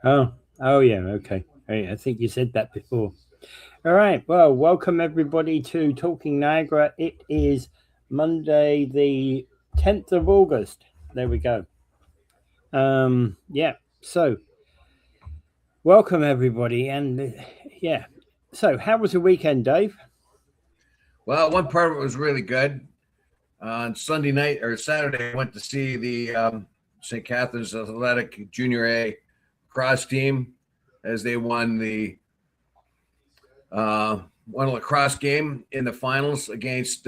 Oh, yeah. Okay. Hey, I think you said that before. All right. Well, welcome everybody to Talking Niagara. It is Monday, the 10th of August. There we go. Yeah. So, welcome everybody. Yeah. So, how was the weekend, Dave? Well, one part of it was really good. On Sunday night or Saturday, I went to see the St. Catherine's Athletic Junior A lacrosse team as they won a lacrosse game in the finals against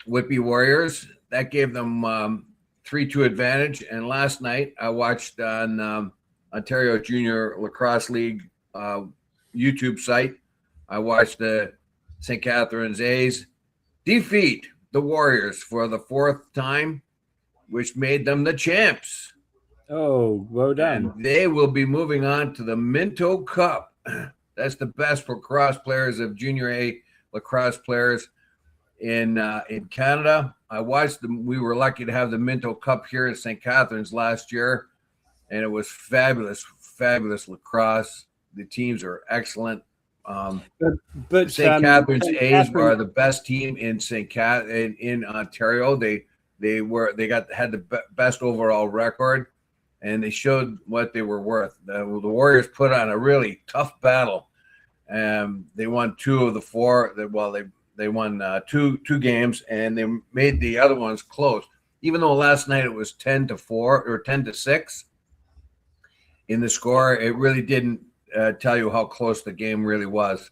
Whitby Warriors. That gave them 3-2 advantage. And last night, I watched on Ontario Junior Lacrosse League YouTube site. I watched the St. Catherine's A's defeat the Warriors for the fourth time, which made them the champs. Oh, well And done. they will be moving on to the Minto Cup. That's the best lacrosse players of Junior A lacrosse players in Canada. I watched them. We were lucky to have the Minto Cup here at St. Catharines last year, and it was fabulous, fabulous lacrosse. The teams are excellent. But, but St. Catharines St. A's Catherine, are the best team in in Ontario. They had the best overall record, and they showed what they were worth. The Warriors put on a really tough battle. They won 2 of the 4. They won two games, and they made the other ones close. Even though last night it was 10-4 or 10-6 in the score, it really didn't tell you how close the game really was.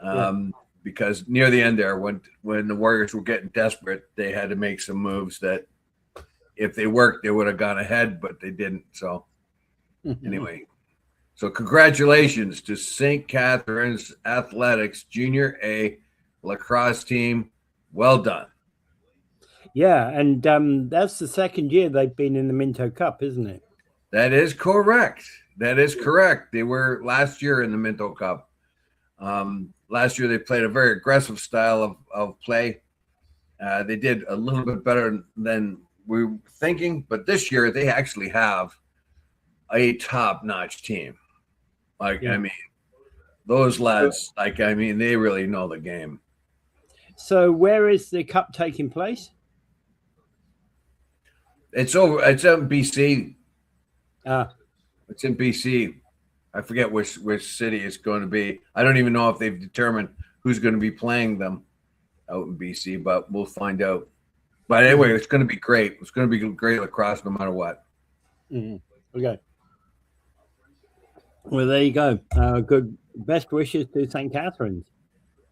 yeah. Because near the end there, when the Warriors were getting desperate, they had to make some moves that, if they worked, they would have gone ahead, but they didn't. So anyway, so congratulations to St. Catharines Athletics Junior A lacrosse team. Well done. Yeah, and that's the second year they've been in the Minto Cup, isn't it? That is correct. That is correct. They were last year in the Minto Cup. Last year they played a very aggressive style of play. They did a little bit better than we were thinking, but this year they actually have a top-notch team. Yeah. I mean, those lads, they really know the game. So where is the cup taking place? It's over. It's in BC. Ah, It's in BC. I forget which city it's going to be. I don't even know if they've determined who's going to be playing them out in BC, but we'll find out. But anyway, it's going to be great. It's going to be great lacrosse no matter what. okay. Well, there you go. Good. Best wishes to St. Catharines.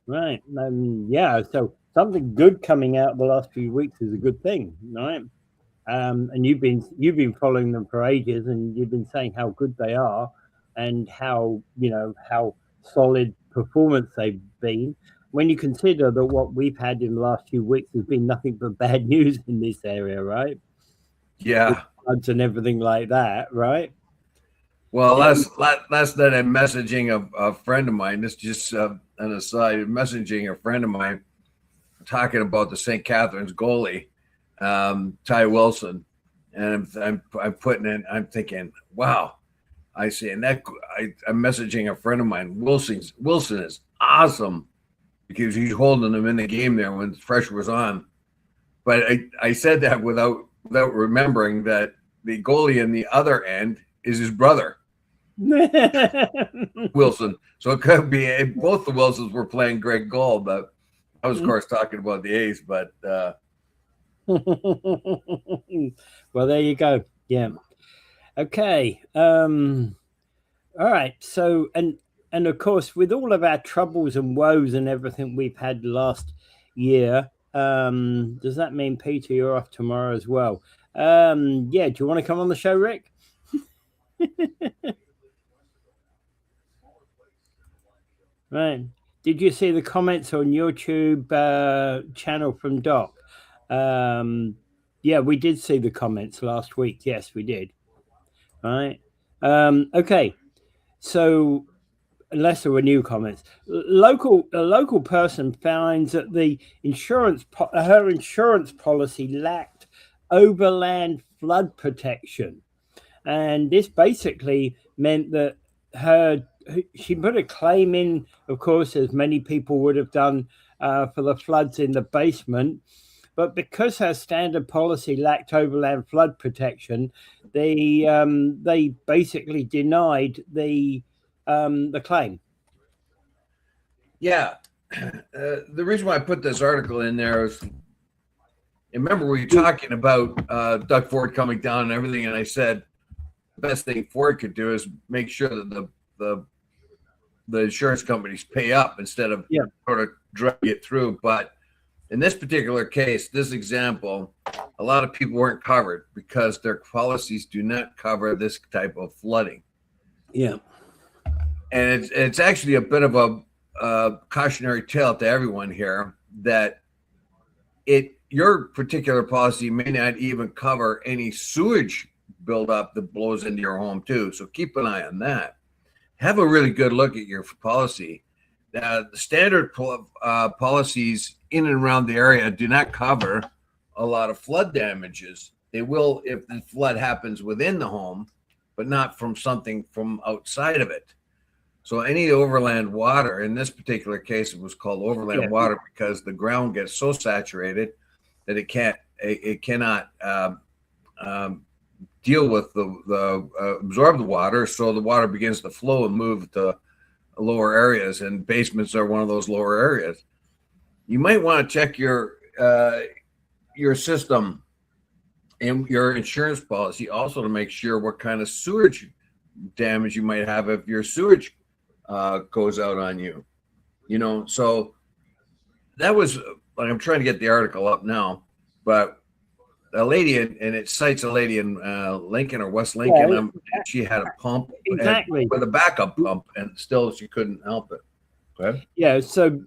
Right. Yeah. So something good coming out the last few weeks is a good thing, right? And you've been following them for ages, and you've been saying how good they are, and how solid performance they've been. When you consider that what we've had in the last few weeks has been nothing but bad news in this area, right? With Yeah. floods and everything like that, right? Well, Yeah. last night I'm messaging a friend of mine. This is just an aside. Messaging a friend of mine talking about the St. Catharines goalie, Ty Wilson, and I'm putting in. I'm thinking, wow. I say, and I'm messaging a friend of mine. Wilson is awesome because he's holding them in the game there when the pressure was on. But I said that without remembering that the goalie in the other end is his brother, Wilson. So it could be both the Wilsons were playing great goal, but I was, of course, talking about the A's. But Well, there you go. Yeah. Okay. All right. So, and of course, with all of our troubles and woes and everything we've had last year, does that mean, Peter, you're off tomorrow as well? Yeah. Do you want to come on the show, Rick? Right. Did you see the comments on YouTube channel from Doc? Yeah, we did see the comments last week. Yes, we did. Right. Okay. So, unless there were new comments, a local person finds that her insurance policy lacked overland flood protection. and this basically meant that she put a claim in, of course, as many people would have done for the floods in the basement. But because her standard policy lacked overland flood protection, they basically denied the claim. Yeah. The reason why I put this article in there is, remember we were talking about Doug Ford coming down and everything, and I said the best thing Ford could do is make sure that the insurance companies pay up instead of sort of drag it through. But in this particular case, this example, a lot of people weren't covered because their policies do not cover this type of flooding. Yeah. And it's actually a bit of a cautionary tale to everyone here that your particular policy may not even cover any sewage buildup that blows into your home too. So keep an eye on that. Have a really good look at your policy. The standard policies in and around the area do not cover a lot of flood damages. They will if the flood happens within the home, but not from something from outside of it. So any overland water, in this particular case, it was called overland water because the ground gets so saturated that it cannot deal with absorb the water. So the water begins to flow and move to lower areas, and basements are one of those lower areas. You might want to check your system and your insurance policy also to make sure what kind of sewage damage you might have if your sewage goes out on you. So that was, I'm trying to get the article up now, but a lady, and it cites a lady in Lincoln or West Lincoln. She had a pump with a backup pump, and still she couldn't help it. Okay. Yeah. So,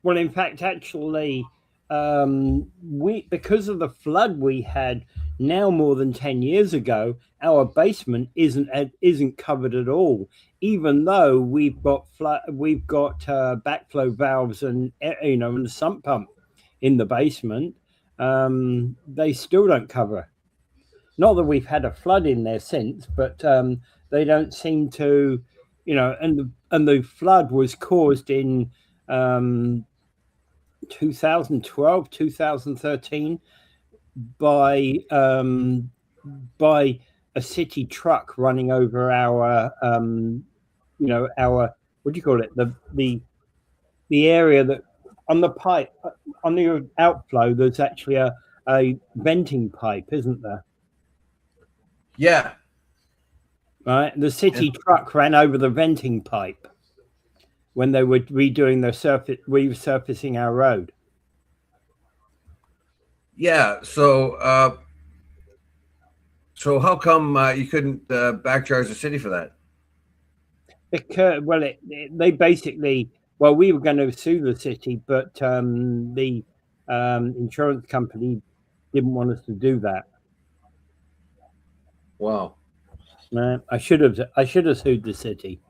well, in fact, actually, because of the flood we had now more than 10 years ago, our basement isn't covered at all. Even though we've got backflow valves and and a sump pump in the basement. They still don't cover. Not that we've had a flood in there since, but they don't seem to, and the flood was caused in 2012, 2013 by a city truck running over our what do you call it, the area that on the pipe, on the outflow, there's actually a venting pipe, isn't there? Yeah. Right. The city truck ran over the venting pipe when they were resurfacing our road. Yeah. So how come you couldn't backcharge the city for that? Because, they basically. Well, we were going to sue the city, but the insurance company didn't want us to do that. Wow. I should have sued the city.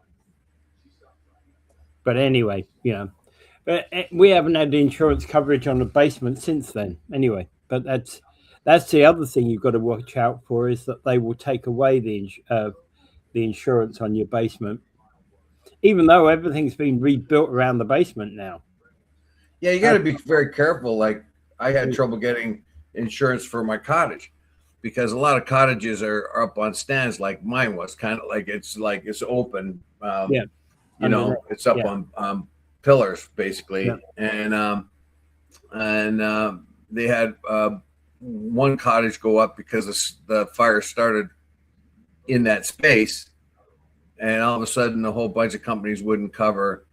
But anyway, but we haven't had the insurance coverage on the basement since then. Anyway, but that's the other thing you've got to watch out for, is that they will take away the insurance on your basement. Even though everything's been rebuilt around the basement now. Yeah, you got to be very careful. Like, I had trouble getting insurance for my cottage because a lot of cottages are up on stands, like mine was, kind of like it's open. It's up on pillars basically, and they had one cottage go up because the fire started in that space. And all of a sudden, a whole bunch of companies wouldn't cover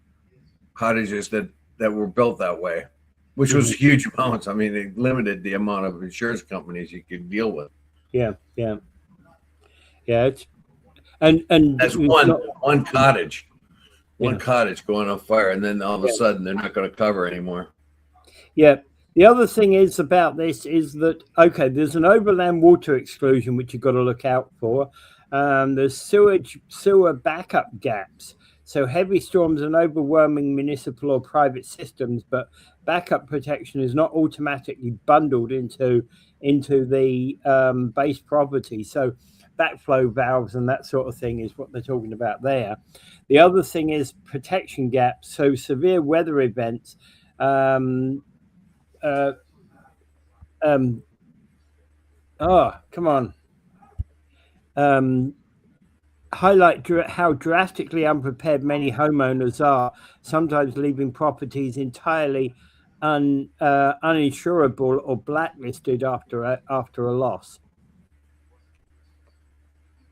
cottages that were built that way, which was huge amounts. I mean, they limited the amount of insurance companies you could deal with. Yeah. It's and that's one cottage, cottage going on fire, and then all of a sudden they're not going to cover anymore. Yeah. The other thing is about this is that there's an overland water exclusion which you've got to look out for. There's sewer backup gaps. So heavy storms and overwhelming municipal or private systems, but backup protection is not automatically bundled into the base property. So backflow valves and that sort of thing is what they're talking about there. The other thing is protection gaps. So severe weather events. Oh, come on. Highlight how drastically unprepared many homeowners are, sometimes leaving properties entirely uninsurable or blacklisted after a loss.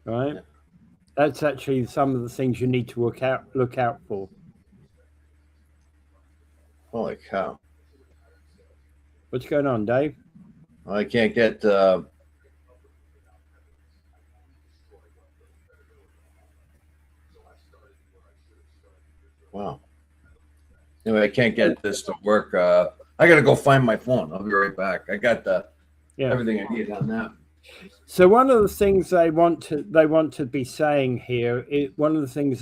Right? Yeah. That's actually some of the things you need to look out for. Holy cow. What's going on, Dave? I can't get wow. Anyway, I can't get this to work. I gotta go find my phone. I'll be right back. I got everything I need on that. So one of the things they want to be saying here, one of the things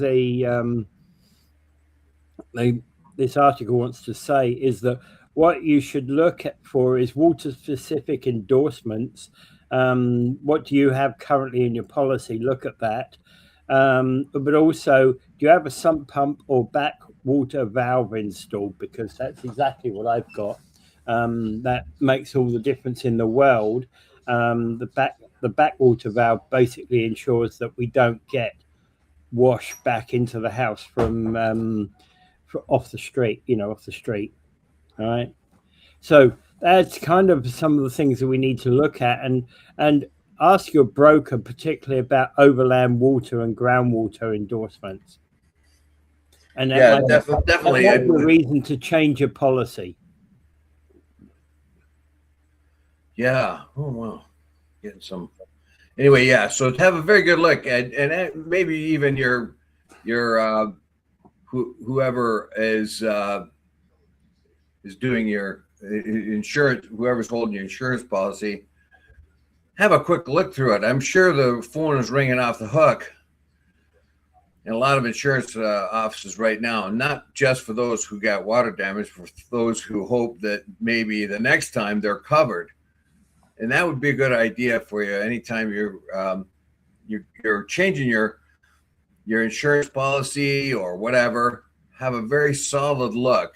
this article wants to say is that what you should look at for is water-specific endorsements. What do you have currently in your policy? Look at that. But also, do you have a sump pump or backwater valve installed? Because that's exactly what I've got. That makes all the difference in the world. The backwater valve basically ensures that we don't get wash back into the house from off the street, off the street. All right. So that's kind of some of the things that we need to look at and ask your broker, particularly about overland water and groundwater endorsements. And definitely a reason to change your policy. Yeah. Oh wow. Getting some. Anyway, yeah. So to have a very good look and maybe even your whoever is doing your insurance, whoever's holding your insurance policy, have a quick look through it. I'm sure the phone is ringing off the hook in a lot of insurance offices right now, not just for those who got water damage, for those who hope that maybe the next time they're covered. And that would be a good idea for you anytime you're changing your insurance policy or whatever. Have a very solid look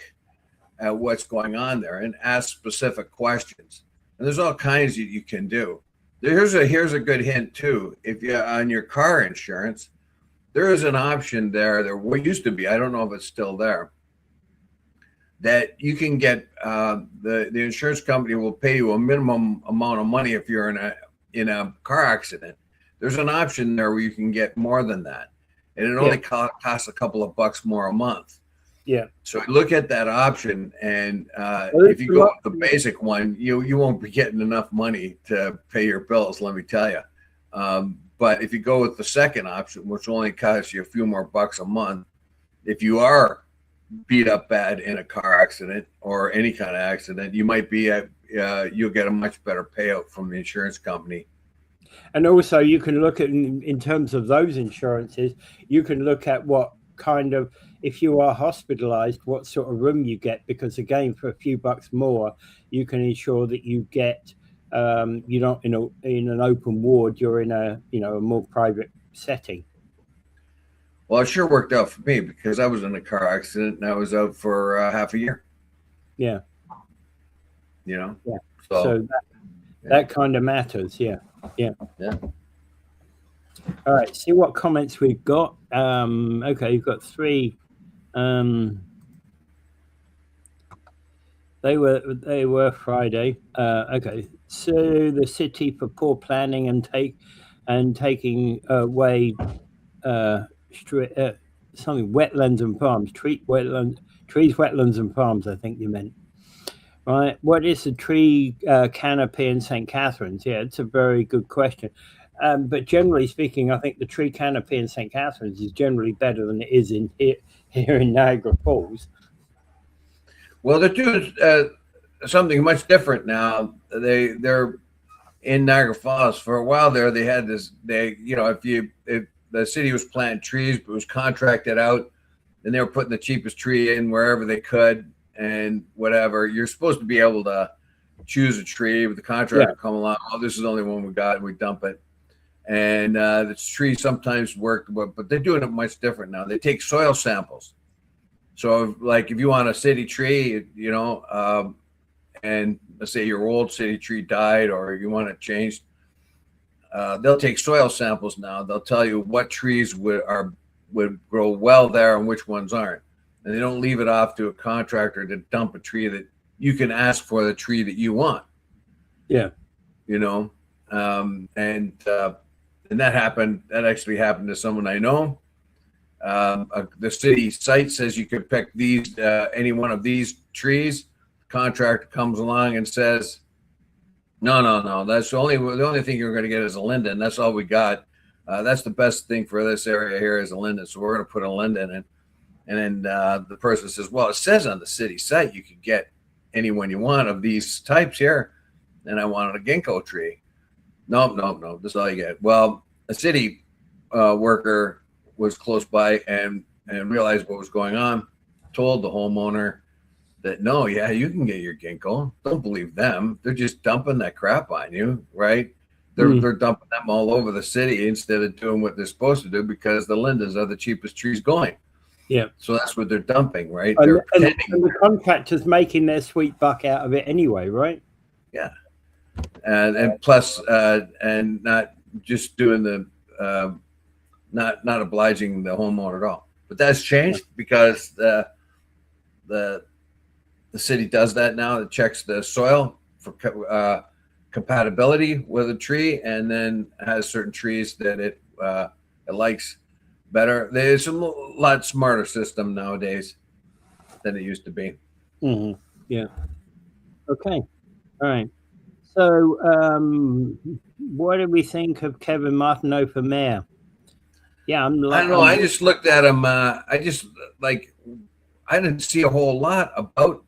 at what's going on there and ask specific questions. And there's all kinds that you can do. Here's a good hint too. If you're on your car insurance, there is an option there what used to be, I don't know if it's still there, that you can get the insurance company will pay you a minimum amount of money if you're in a car accident. There's an option there where you can get more than that, and it only costs a couple of bucks more a month. Yeah. So look at that option, and if you go with the basic one, you won't be getting enough money to pay your bills. Let me tell you. But if you go with the second option, which only costs you a few more bucks a month, if you are beat up bad in a car accident or any kind of accident, you might be you'll get a much better payout from the insurance company. And also you can look at, in terms of those insurances, you can look at what kind of, if you are hospitalized, what sort of room you get, because again, for a few bucks more, you can ensure that you get, you're not in an open ward, you're in a more private setting. Well, it sure worked out for me because I was in a car accident and I was out for half a year. Yeah. Yeah. So that kind of matters. Yeah. All right. See what comments we've got. Okay, you've got 3. They were Friday. Okay. So the city for poor planning and taking away something wetlands and farms, trees, wetlands and farms. I think you meant. Right. What is the tree canopy in St. Catharines? Yeah, it's a very good question. But generally speaking, I think the tree canopy in St. Catharines is generally better than it is here in Niagara Falls. Well, they're doing something much different now. They're in Niagara Falls. For a while there, they had this. If the city was planting trees, but it was contracted out, and they were putting the cheapest tree in wherever they could and whatever. You're supposed to be able to choose a tree, but the contractor come along. Oh, this is the only one we got, and we dump it. And the trees sometimes work, but they're doing it much different now. They take soil samples. So, like, if you want a city tree, and let's say your old city tree died, or you want it changed, they'll take soil samples now. They'll tell you what trees would grow well there and which ones aren't. And they don't leave it off to a contractor to dump a tree that you can ask for the tree that you want. Yeah. And that happened. That actually happened to someone I know. The city site says you can pick any one of these trees. The contractor comes along and says, no. That's the only thing you're going to get is a linden. That's all we got. That's the best thing for this area here is a linden. So we're going to put a linden in. And then the person says, well, it says on the city site you can get any one you want of these types here. And I wanted a ginkgo tree. No. This is all you get. Well, a city worker was close by and realized what was going on, told the homeowner that, no, yeah, you can get your ginkgo. Don't believe them. They're just dumping that crap on you, right? They're dumping them all over the city instead of doing what they're supposed to do because the lindens are the cheapest trees going. Yeah. So that's what they're dumping, right? And the contractor's making their sweet buck out of it anyway, right? Yeah. And plus, and not just doing not obliging the homeowner at all. But that's changed because the city does that now. It checks the soil for compatibility with a tree, and then has certain trees that it likes better. There's a lot smarter system nowadays than it used to be. Mm-hmm. Yeah. Okay. All right. So, what do we think of Kevin Martineau for mayor? Yeah, I don't know. I just looked at him. I didn't see a whole lot about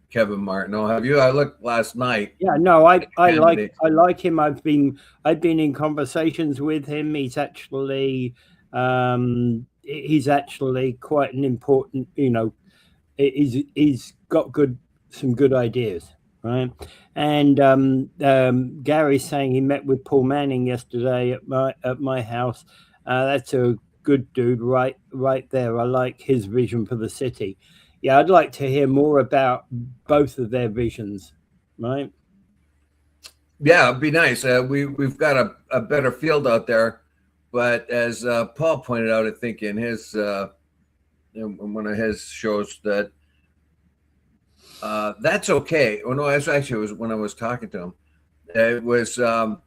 Kevin Martineau. Have you? I looked last night. Yeah, no, I like him. I've been in conversations with him. He's actually quite an important. He's got some good ideas. Right, and Gary's saying he met with Paul Manning yesterday at my house. That's a good dude, right there. I like his vision for the city. Yeah, I'd like to hear more about both of their visions. Right? Yeah, it'd be nice. We've got a better field out there, but as Paul pointed out, I think in his in one of his shows that. That's okay. Oh no, it was when I was talking to him. It was you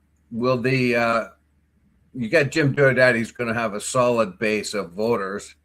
got Jim Jordat, he's going to have a solid base of voters.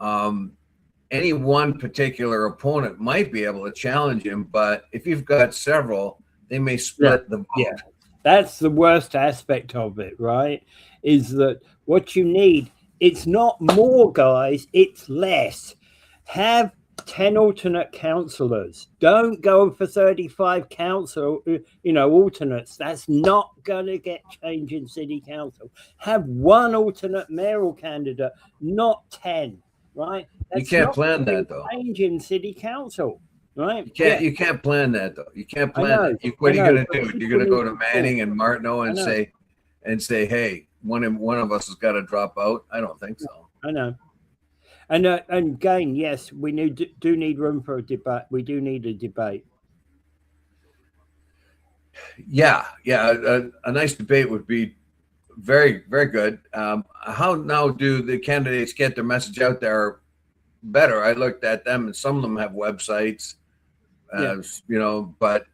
Any one particular opponent might be able to challenge him, but if you've got several, they may split the vote. Yeah, that's the worst aspect of it, right? Is that what you need? It's not more guys, it's less. Have 10 alternate councillors. Don't go for 35 alternates. That's not going to get change in city council. Have one alternate mayoral candidate, not 10, right? That's you can't plan that though. Change in city council, right? You can't plan that though. You can't plan it. What are you going to do? You're going to go to Manning and Martineau and say, hey, one of us has got to drop out? I don't think so. I know. And again, yes, we do need room for a debate. We do need a debate. Yeah. A nice debate would be very, very good. How now do the candidates get their message out there better? I looked at them, and some of them have websites, but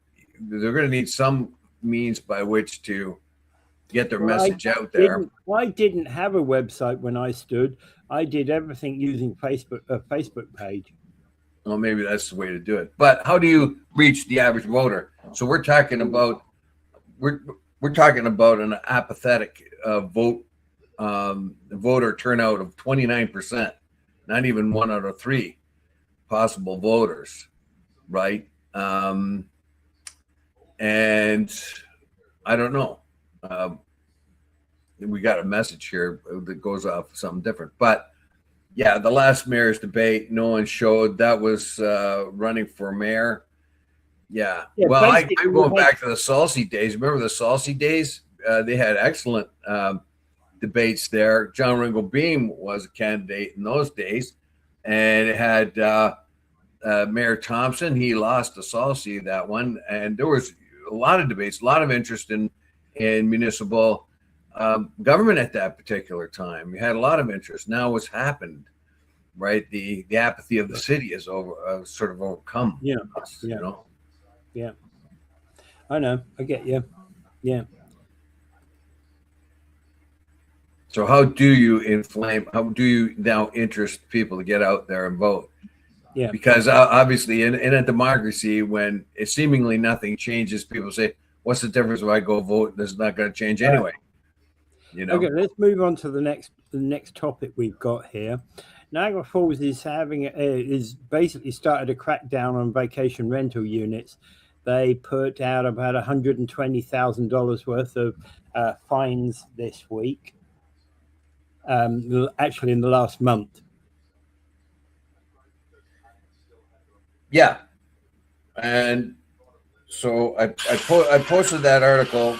they're going to need some means by which to get their message out there. I didn't have a website when I stood. I did everything using a Facebook page. Well, maybe that's the way to do it. But how do you reach the average voter? So we're talking about an apathetic voter turnout of 29%, not even 1 out of 3 possible voters, right? And I don't know. We got a message here that goes off something different, but yeah, the last mayor's debate, no one showed that was running for mayor. Yeah. Well, I'm going back to the Salsi days. Remember the Salsi days? they had excellent debates there. John Ringo Beam was a candidate in those days, and it had Mayor Thompson. He lost to Salsi that one, and there was a lot of debates, a lot of interest in municipal government at that particular time. We had a lot of interest. Now what's happened, right? The apathy of the city is sort of overcome. Yeah, us, yeah, you know? yeah. I know. I get you. Yeah. So how do you how do you now interest people to get out there and vote? Yeah. Because obviously in a democracy, when it seemingly nothing changes, people say, what's the difference if I go vote? This is not going to change anyway. You know? Okay, let's move on to the next topic we've got here. Niagara Falls is basically started a crackdown on vacation rental units. They put out about $120,000 worth of fines this week. Actually, in the last month. Yeah, and so I posted that article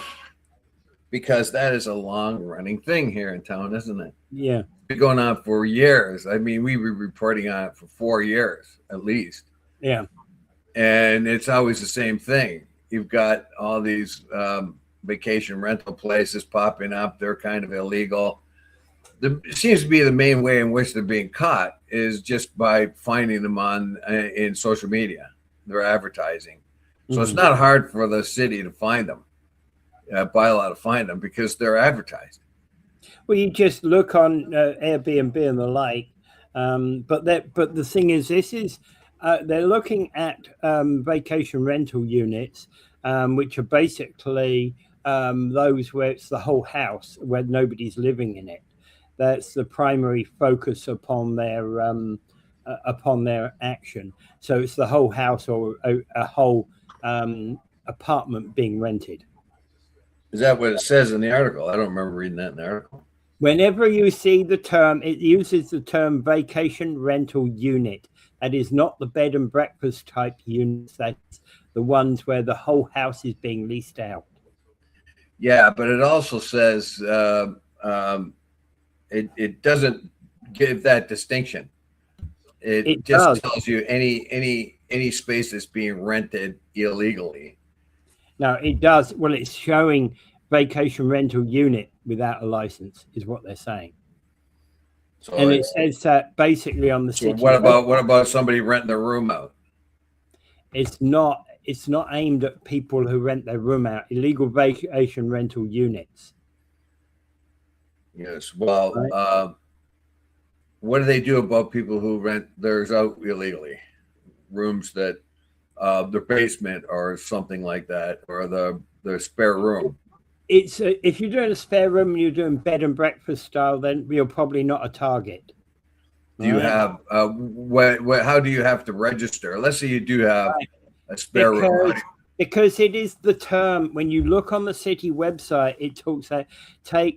because that is a long-running thing here in town, isn't it? Yeah, it's been going on for years. I mean, we were reporting on it for 4 years at least. Yeah, and it's always the same thing. You've got all these vacation rental places popping up. They're kind of illegal. It seems to be the main way in which they're being caught is just by finding them in social media. They're advertising. So it's not hard for the city to find them, bylaw to find them, because they're advertised. Well, you just look on Airbnb and the like. But the thing is, they're looking at vacation rental units, which are basically those where it's the whole house where nobody's living in it. That's the primary focus upon their action. So it's the whole house or a whole apartment being rented. Is that what it says in the article? I don't remember reading that in the article. Whenever you see the term, it uses the term vacation rental unit. That is not the bed and breakfast type units. That's the ones where the whole house is being leased out. Yeah, but it also says it doesn't give that distinction. It just tells you any space that's being rented illegally. No, it does. Well, it's showing vacation rental unit without a license is what they're saying. So and it says that basically on the city. What about somebody renting their room out? It's not aimed at people who rent their room out. Illegal vacation rental units. Yes. Well, right. What do they do about people who rent theirs out illegally? Rooms that their basement or something like that, or the spare room. It's if you're doing a spare room and you're doing bed and breakfast style, then you're probably not a target. Do you have how do you have to register? Let's say you do have a spare room. Because it is the term, when you look on the city website, it talks about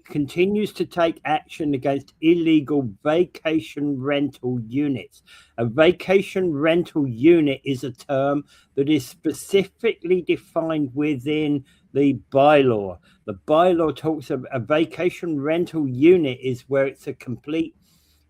continues to take action against illegal vacation rental units. A vacation rental unit is a term that is specifically defined within the bylaw. The bylaw talks about a vacation rental unit is where it's a complete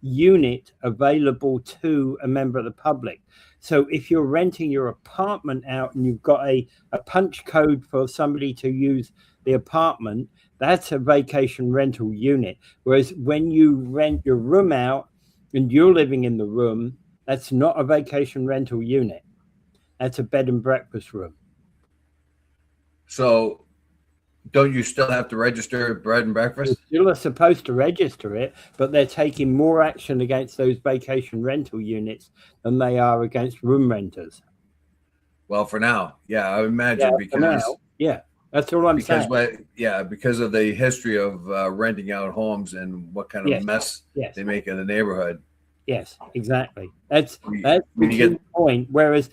unit available to a member of the public. So if you're renting your apartment out and you've got a punch code for somebody to use the apartment, that's a vacation rental unit. Whereas when you rent your room out and you're living in the room, that's not a vacation rental unit. That's a bed and breakfast room. So don't you still have to register bed and breakfast? You still are supposed to register it, but they're taking more action against those vacation rental units than they are against room renters. Well, for now, yeah, I imagine that's all I'm saying. Because of the history of renting out homes and what kind of mess they make in the neighborhood. Yes, exactly. That's the key point. Whereas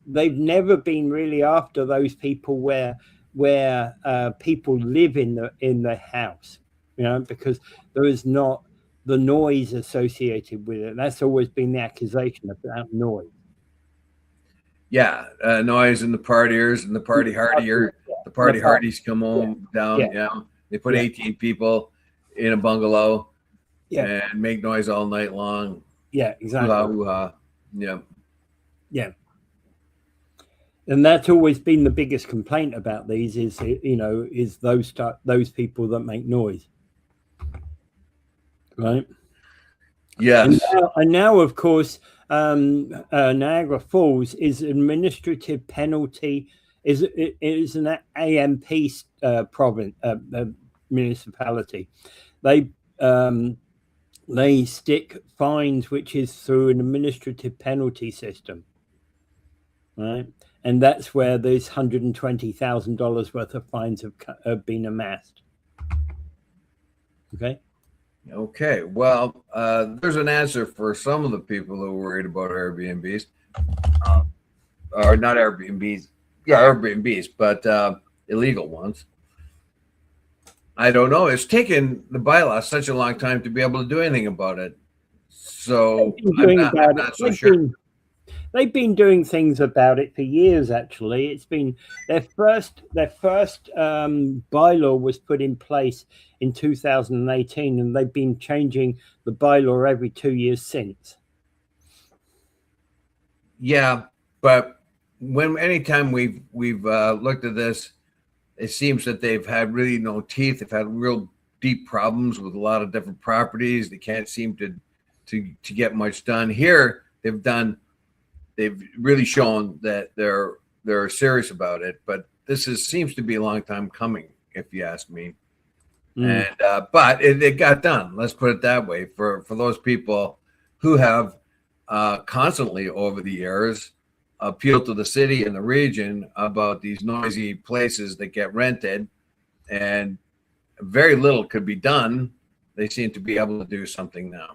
they've never been really after those people where people live in the house, because there is not the noise associated with it. That's always been the accusation about noise. Yeah, noise and the partiers and the party hardier, The party hardies come home down. Yeah. Yeah. They put 18 people in a bungalow and make noise all night long. Yeah, exactly. Yeah. Yeah. And that's always been the biggest complaint about these is, you know, is those people that make noise. Right. Yes. And now of course, Niagara Falls is administrative penalty, is an AMP province, municipality. They stick fines, which is through an administrative penalty system, right? And that's where these $120,000 worth of fines have been amassed. Okay. Okay. Well, there's an answer for some of the people who are worried about Airbnbs, or not Airbnbs. Yeah, Airbnbs, but illegal ones. I don't know. It's taken the bylaw such a long time to be able to do anything about it. So I'm not so sure. They've been doing things about it for years. Actually, it's been their first bylaw was put in place in 2018, and they've been changing the bylaw every 2 years since. Yeah, but anytime we've looked at this, it seems that they've had really no teeth. They've had real deep problems with a lot of different properties. They can't seem to get much done. Here, they've really shown that they're serious about it. But this seems to be a long time coming, if you ask me. And but it got done. Let's put it that way. For those people who have constantly over the years appealed to the city and the region about these noisy places that get rented, and very little could be done, they seem to be able to do something now.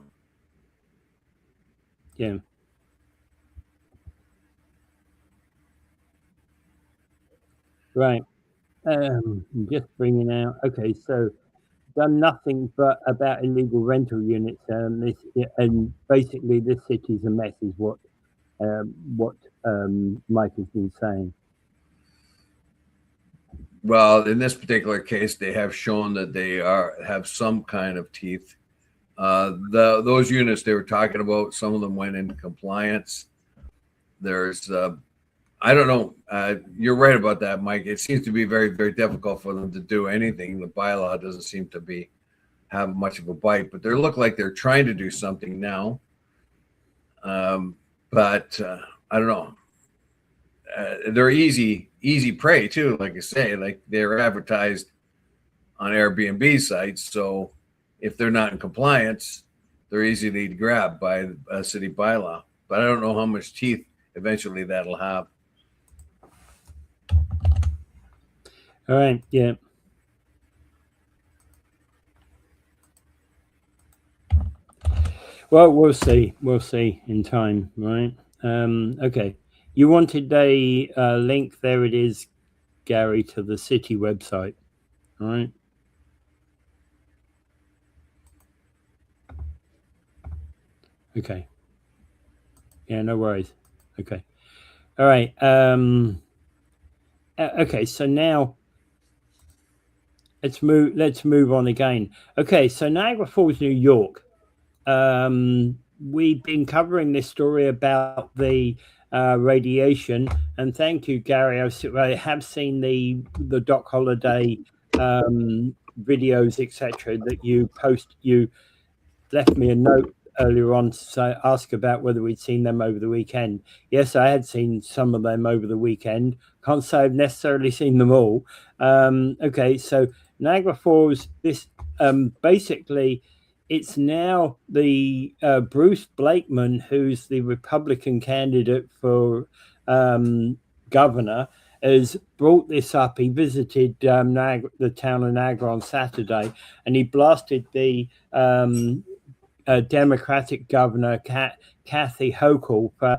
Yeah. Right. Just bringing out. Okay, so done nothing but about illegal rental units, and basically this city's a mess is what Mike has been saying. Well, in this particular case, they have shown that they have some kind of teeth. Those units they were talking about, some of them went into compliance. There's I don't know. You're right about that, Mike. It seems to be very, very difficult for them to do anything. The bylaw doesn't seem to have much of a bite, but they look like they're trying to do something now. But I don't know. They're easy prey too. Like I say, like they're advertised on Airbnb sites. So if they're not in compliance, they're easily grabbed by a city bylaw. But I don't know how much teeth eventually that'll have. All right. Yeah. Well, we'll see. We'll see in time, right? Okay. You wanted a link. There it is, Gary, to the city website. All right. Okay. Yeah, no worries. Okay. All right. Okay. So now let's move on again. Okay. So Niagara Falls, New York. We've been covering this story about the radiation, and thank you, Gary. I have seen the Doc Holiday videos, etc. that you post. You left me a note earlier on to ask about whether we'd seen them over the weekend. Yes, I had seen some of them over the weekend. Can't say I've necessarily seen them all. Okay, so Niagara Falls. This basically. It's now the Bruce Blakeman, who's the Republican candidate for governor, has brought this up. He visited the town of Niagara on Saturday, and he blasted the Democratic governor, Kathy Hochul, for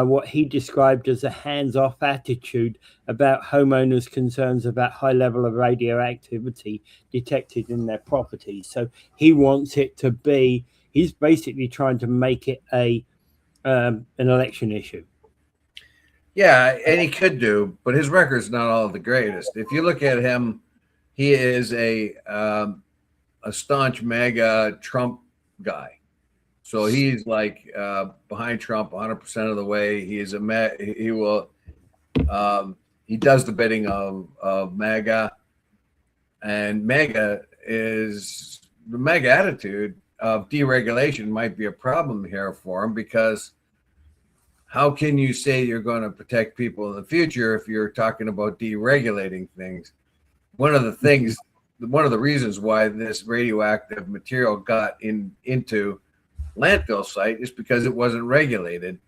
what he described as a hands-off attitude about homeowners' concerns about high level of radioactivity detected in their properties. So he wants it to be, he's basically trying to make it an election issue. Yeah, and he could do, but his record's not all the greatest. If you look at him, he is a staunch MAGA Trump guy. So he's like behind Trump 100% of the way. He will he does the bidding of MAGA, and MAGA is the MAGA attitude of deregulation might be a problem here for him, because how can you say you're going to protect people in the future if you're talking about deregulating things? One of the reasons why this radioactive material got into landfill site is because it wasn't regulated.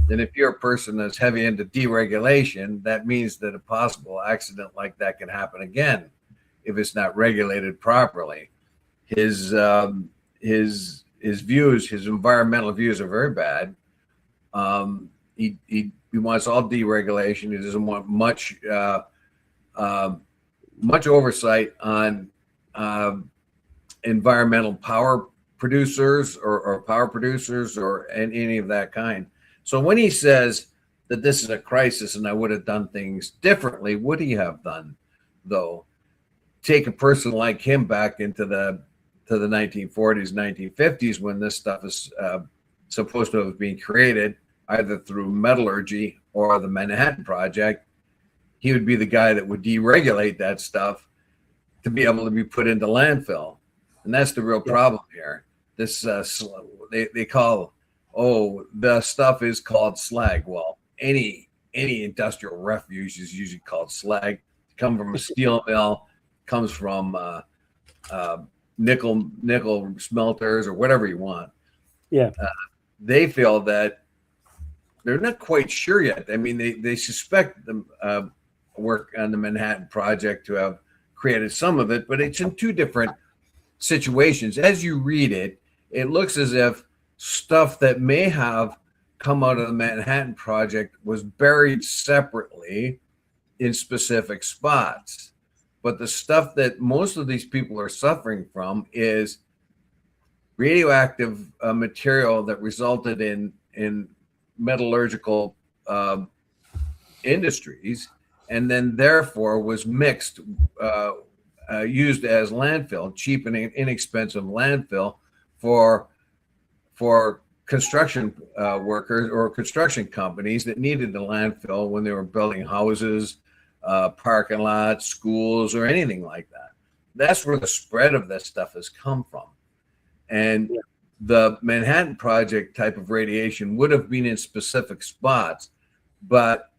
And if you're a person that's heavy into deregulation, that means that a possible accident like that can happen again if it's not regulated properly. His views, his environmental views, are very bad. He wants all deregulation. He doesn't want much oversight on environmental power producers or power producers or any of that kind. So when he says that this is a crisis and I would have done things differently, would he have done, though? Take a person like him back into the 1940s, 1950s, when this stuff is supposed to have been created either through metallurgy or the Manhattan Project. He would be the guy that would deregulate that stuff to be able to be put into landfill. And that's the real problem here. This they call, the stuff is called slag. Well, any industrial refuse is usually called slag. Come from a steel mill, comes from nickel smelters or whatever you want. Yeah. They feel that they're not quite sure yet. I mean, they suspect the work on the Manhattan Project to have created some of it, but it's in two different situations. As you read it, it looks as if stuff that may have come out of the Manhattan Project was buried separately in specific spots. But the stuff that most of these people are suffering from is radioactive material that resulted in metallurgical industries, and then therefore was mixed, used as landfill, cheap and inexpensive landfill for construction workers or construction companies that needed the landfill when they were building houses, parking lots, schools, or anything like that. That's where the spread of this stuff has come from. And the Manhattan Project type of radiation would have been in specific spots, but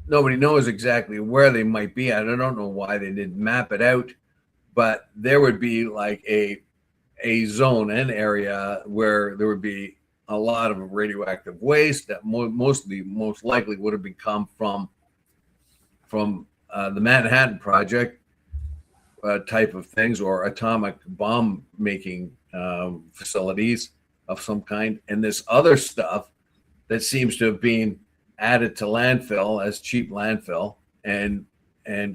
nobody knows exactly where they might be at. I don't know why they didn't map it out, but there would be like a zone, an area where there would be a lot of radioactive waste that most likely would have come from the Manhattan Project type of things, or atomic bomb making facilities of some kind, and this other stuff that seems to have been added to landfill as cheap landfill and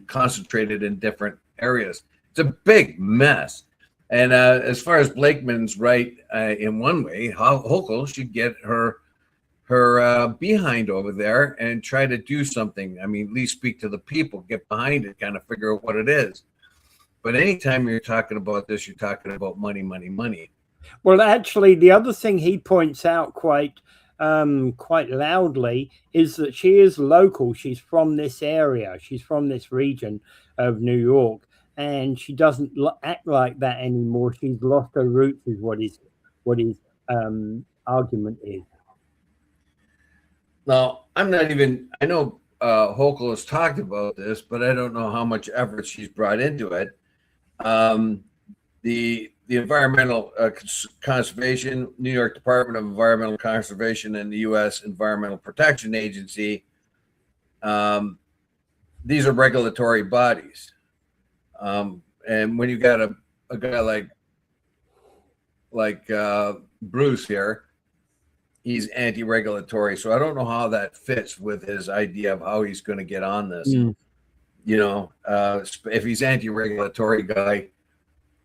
concentrated in different areas. It's a big mess. And as far as Blakeman's right, in one way, Hochul should get her behind over there and try to do something. I mean, at least speak to the people, get behind it, kind of figure out what it is. But anytime you're talking about this, you're talking about money, money, money. Well, actually, the other thing he points out quite loudly is that she is local. She's from this area. She's from this region of New York, and she doesn't act like that anymore. She's lost her roots, is what his argument is. Now, I know Hochul has talked about this, but I don't know how much effort she's brought into it. The environmental conservation, New York Department of Environmental Conservation, and the U.S. Environmental Protection Agency, these are regulatory bodies. And when you got a guy like Bruce here, he's anti-regulatory. So I don't know how that fits with his idea of how he's going to get on this. You know, if he's anti-regulatory guy,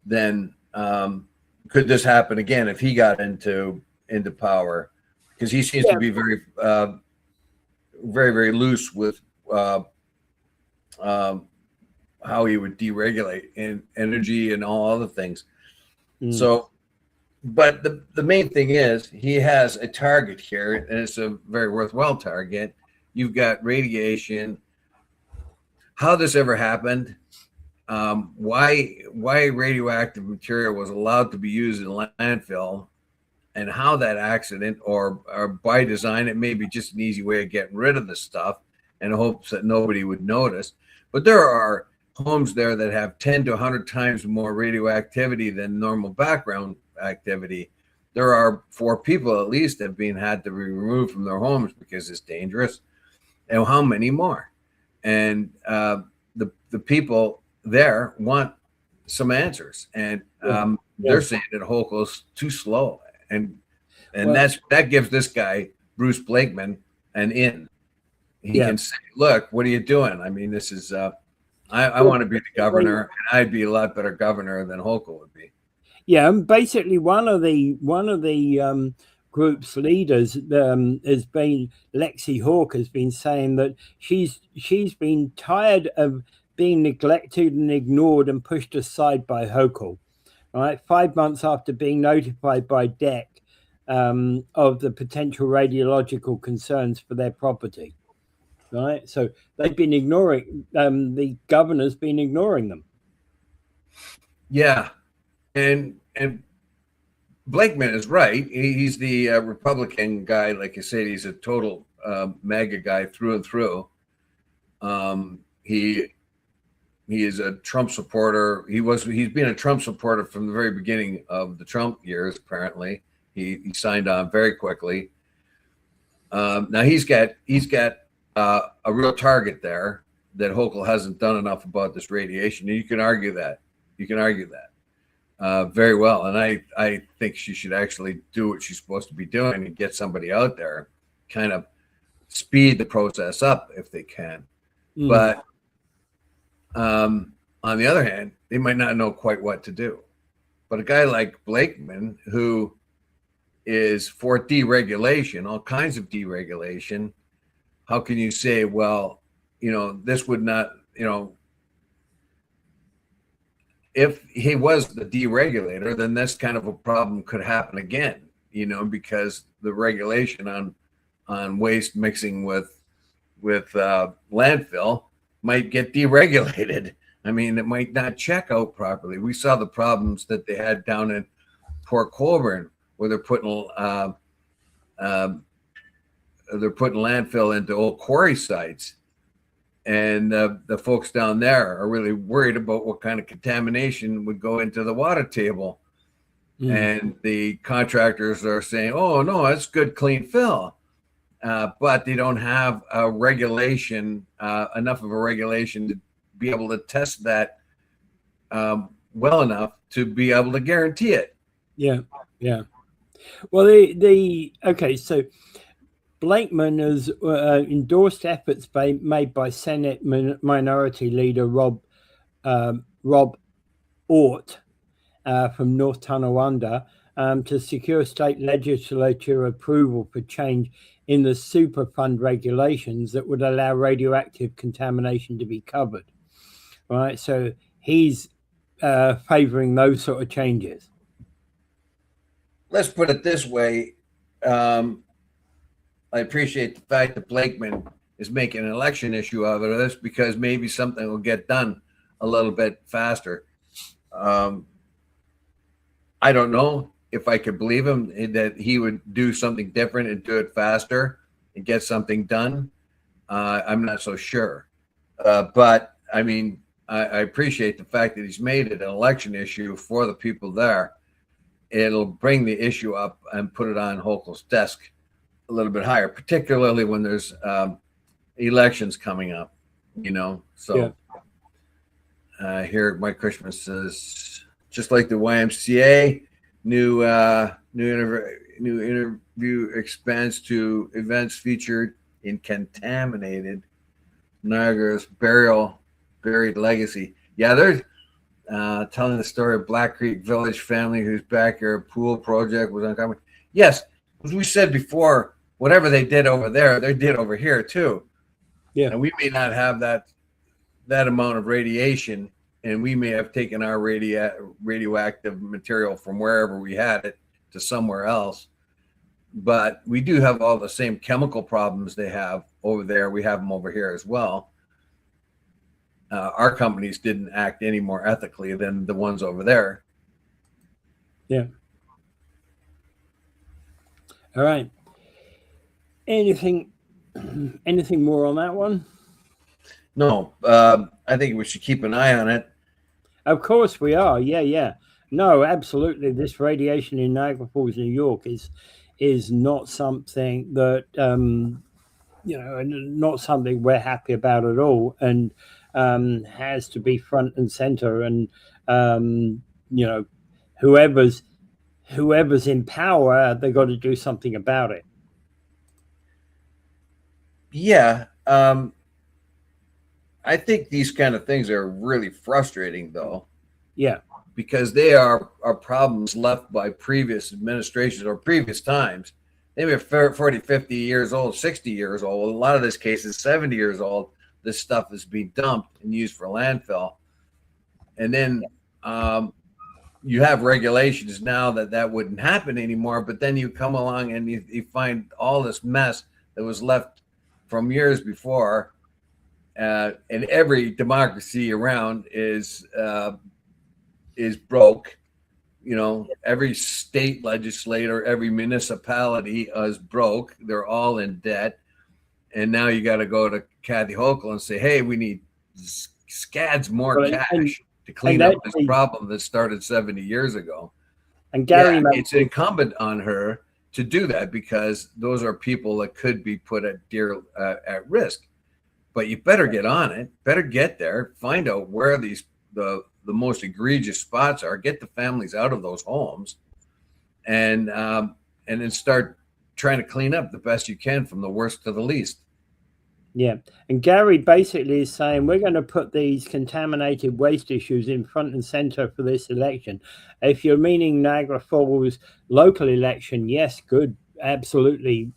then could this happen again if he got into power? Because he seems to be very very, very loose with how he would deregulate in energy and all other things. So, but the main thing is he has a target here, and it's a very worthwhile target. You've got radiation. How this ever happened, why radioactive material was allowed to be used in landfill, and how that accident or by design, it may be just an easy way of getting rid of the stuff in hopes that nobody would notice. But there are homes there that have 10 to 100 times more radioactivity than normal background activity. There are 4 people at least that have been had to be removed from their homes because it's dangerous. And how many more? And the people there want some answers, and they're saying that Hochul's too slow, and that gives this guy Bruce Blakeman an in. He can say, "Look, what are you doing? I mean, this is I want to be the governor, and I'd be a lot better governor than Hochul would be." Yeah, and basically one of the group's leaders has been Lexi Hawk, has been saying that she's been tired of being neglected and ignored and pushed aside by Hochul. Right, 5 months after being notified by DEC of the potential radiological concerns for their property. Right, so they've been ignoring the governor's been ignoring them. Yeah, and Blakeman is right. He's the Republican guy, like you said. He's a total MAGA guy through and through. He is a Trump supporter. He's been a Trump supporter from the very beginning of the Trump years. Apparently, he signed on very quickly. Now he's got a real target there that Hochul hasn't done enough about this radiation. And you can argue that. Very well. And I think she should actually do what she's supposed to be doing and get somebody out there, kind of speed the process up if they can. But on the other hand, they might not know quite what to do. But a guy like Blakeman, who is for deregulation, all kinds of deregulation, how can you say, well, this would not, if he was the deregulator, then this kind of a problem could happen again, because the regulation on waste mixing with landfill might get deregulated. I mean, it might not check out properly. We saw the problems that they had down in Port Colborne, where they're putting landfill into old quarry sites. And the folks down there are really worried about what kind of contamination would go into the water table. And the contractors are saying, oh, no, that's good, clean fill. But they don't have a regulation, enough of a regulation to be able to test that well enough to be able to guarantee it. Yeah. Well, okay, so Blakeman has endorsed efforts made by Senate Minority Leader Rob Ortt from North Tonawanda to secure state legislature approval for change in the Superfund regulations that would allow radioactive contamination to be covered. Right, so he's favoring those sort of changes. Let's put it this way. I appreciate the fact that Blakeman is making an election issue of it, or this, because maybe something will get done a little bit faster. I don't know if I could believe him that he would do something different and do it faster and get something done. I'm not so sure. But I mean, I appreciate the fact that he's made it an election issue for the people there. It'll bring the issue up and put it on Hochul's desk a little bit higher, particularly when there's elections coming up, So here, Mike Cushman says, just like the YMCA, new interview expands to events featured in contaminated Niagara's buried legacy. Yeah, there's telling the story of Black Creek Village family whose backyard pool project was uncommon. Yes, as we said before, whatever they did over there, they did over here too. Yeah. And we may not have that amount of radiation, and we may have taken our radioactive material from wherever we had it to somewhere else. But we do have all the same chemical problems they have over there. We have them over here as well. Our companies didn't act any more ethically than the ones over there. Yeah. All right. Anything more on that one? No, I think we should keep an eye on it. Of course we are. Yeah. No, absolutely. This radiation in Niagara Falls, New York is not something that not something we're happy about at all, and has to be front and center. And whoever's in power, they got to do something about it. Yeah. I think these kind of things are really frustrating, though. Yeah. Because they are problems left by previous administrations or previous times. They were 40, 50 years old, 60 years old. A lot of this cases, 70 years old. This stuff is being dumped and used for landfill. And then you have regulations now that wouldn't happen anymore. But then you come along and you find all this mess that was left from years before. And every democracy around is broke. Every state legislator, every municipality is broke. They're all in debt. And now you got to go to Kathy Hochul and say, hey, we need scads more cash to clean up this problem that started 70 years ago. And Gary, it's incumbent on her to do that, because those are people that could be put at risk. But you better get on it, better get there, find out where the most egregious spots are, get the families out of those homes, and then start trying to clean up the best you can from the worst to the least. Yeah. And Gary basically is saying we're going to put these contaminated waste issues in front and center for this election. If you're meaning Niagara Falls local election, yes, good. Absolutely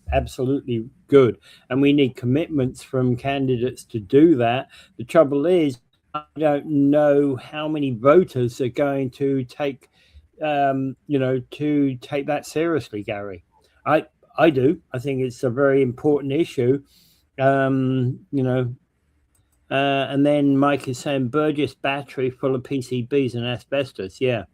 good. And we need commitments from candidates to do that. The trouble is, I don't know how many voters are going to take that seriously, Gary. I do. I think it's a very important issue. And then Mike is saying Burgess battery full of PCBs and asbestos. Yeah.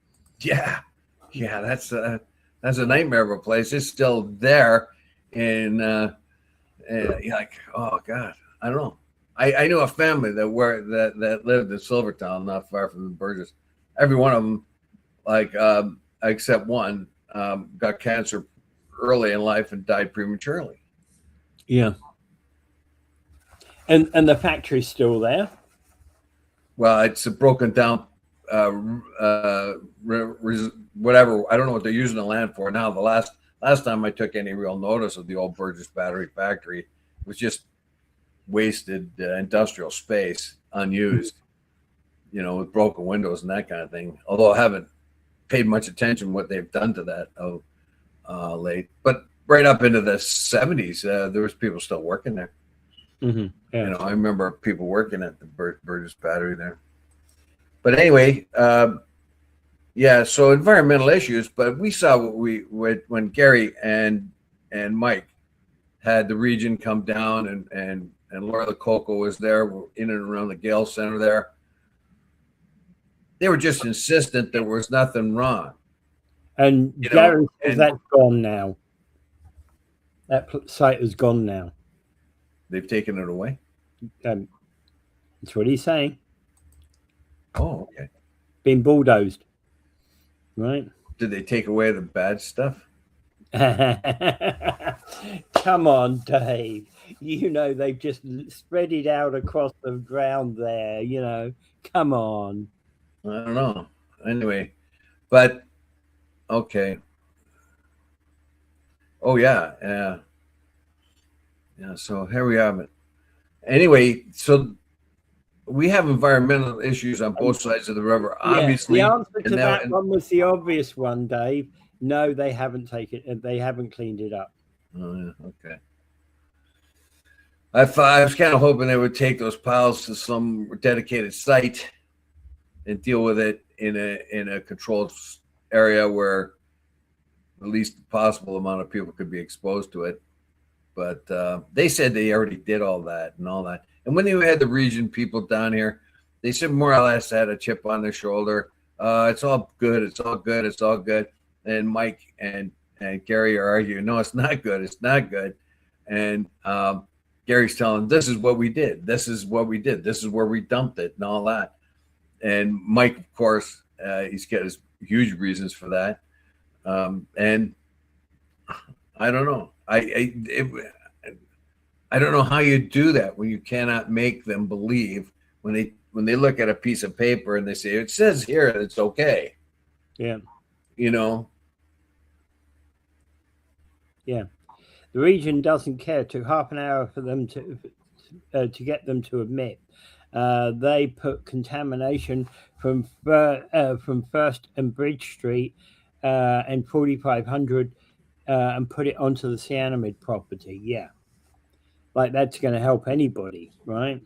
That's a nightmare of a place. It's still there, and like, oh God, I don't know. I knew a family that lived in Silvertown, not far from the Burgess. Every one of them, like except one, got cancer early in life and died prematurely. Yeah. And the factory's still there? Well, it's a broken down whatever. I don't know what they're using the land for now. The last time I took any real notice of the old Burgess battery factory, it was just wasted industrial space, unused, with broken windows and that kind of thing. Although I haven't paid much attention to what they've done to that late. But right up into the 70s, there was people still working there. Mm-hmm. Yeah. I remember people working at the Burgess battery there. But anyway, so environmental issues. But we saw when Gary and Mike had the region come down, and Laura Lococo was there, in and around the Gale Center there. They were just insistent there was nothing wrong. And Gary says that's gone now. That site is gone now. They've taken it away? That's what he's saying. Oh, okay. Been bulldozed. Right? Did they take away the bad stuff? Come on, Dave. They've just spread it out across the ground there. Come on. I don't know. Anyway, but okay. Oh, yeah. So here we have it. Anyway, so we have environmental issues on both sides of the river. Obviously, the answer to that one was the obvious one, Dave. No, they haven't taken it. They haven't cleaned it up. Oh, yeah. Okay. I was kind of hoping they would take those piles to some dedicated site and deal with it in a controlled area where the least possible amount of people could be exposed to it. But they said they already did all that and all that. And when they had the region people down here, they said more or less had a chip on their shoulder. It's all good. It's all good. It's all good. And Mike and Gary are arguing, no, it's not good. It's not good. And Gary's telling them, this is what we did. This is what we did. This is where we dumped it and all that. And Mike, of course, he's got his huge reasons for that. And I don't know. I don't know how you do that when you cannot make them believe when they look at a piece of paper and they say it says here it's okay. Yeah. You know. Yeah. The region doesn't care. It took half an hour for them to get them to admit they put contamination from First and Bridge Street and 4500 and put it onto the cyanamide property. Yeah, like that's going to help anybody, right?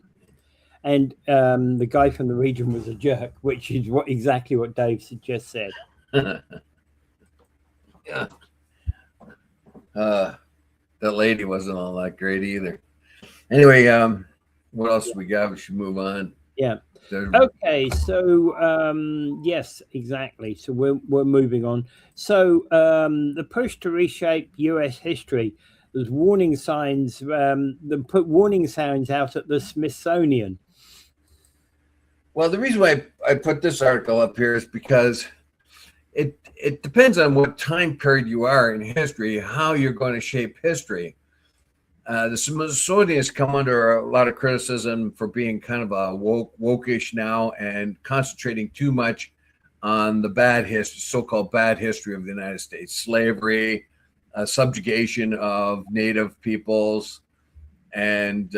And the guy from the region was a jerk, which is exactly what Dave just said. Yeah. That lady wasn't all that great either. Anyway, what else we got? We should move on. Yeah. Okay. So yes, exactly. So we're moving on. So the push to reshape U.S. history. There's warning signs. They put warning signs out at the Smithsonian. Well, the reason why I put this article up here is because it depends on what time period you are in history, how you're going to shape history. The Smithsonian has come under a lot of criticism for being kind of a wokish now and concentrating too much on the bad history, so-called bad history of the United States, slavery, subjugation of Native peoples, and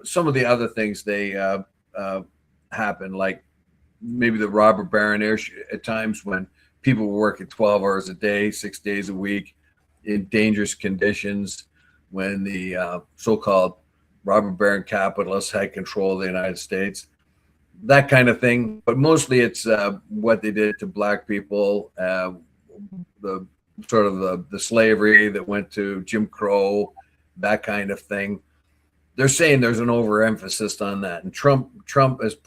some of the other things they happen, like maybe the robber baron issue at times when people were working 12 hours a day, 6 days a week in dangerous conditions, when the so-called robber baron capitalists had control of the United States, that kind of thing. But mostly it's what they did to black people, the sort of the slavery that went to Jim Crow, that kind of thing. They're saying there's an overemphasis on that, and Trump has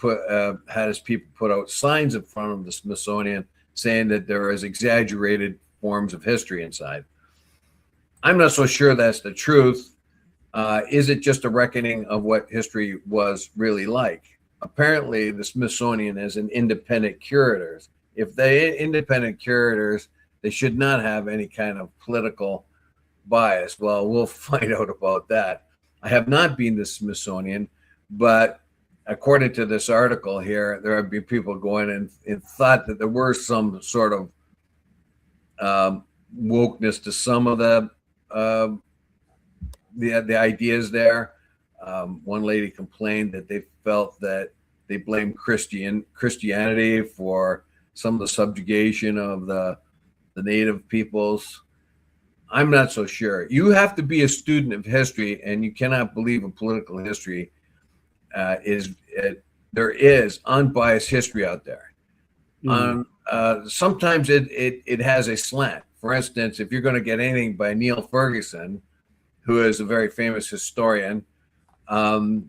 had his people put out signs in front of the Smithsonian saying that there is exaggerated forms of history inside. I'm not so sure that's the truth. Is it just a reckoning of what history was really like? Apparently, the Smithsonian is an independent curators. If they independent curators, they should not have any kind of political bias. Well, we'll find out about that. I have not been to Smithsonian, but according to this article here, there have been people going and thought that there were some sort of wokeness to some of the ideas there. One lady complained that they felt that they blamed Christianity for some of the subjugation of the Native peoples. I'm not so sure. You have to be a student of history, and you cannot believe in political history. There is unbiased history out there. Sometimes it has a slant. For instance, if you're going to get anything by Neil Ferguson, who is a very famous historian, and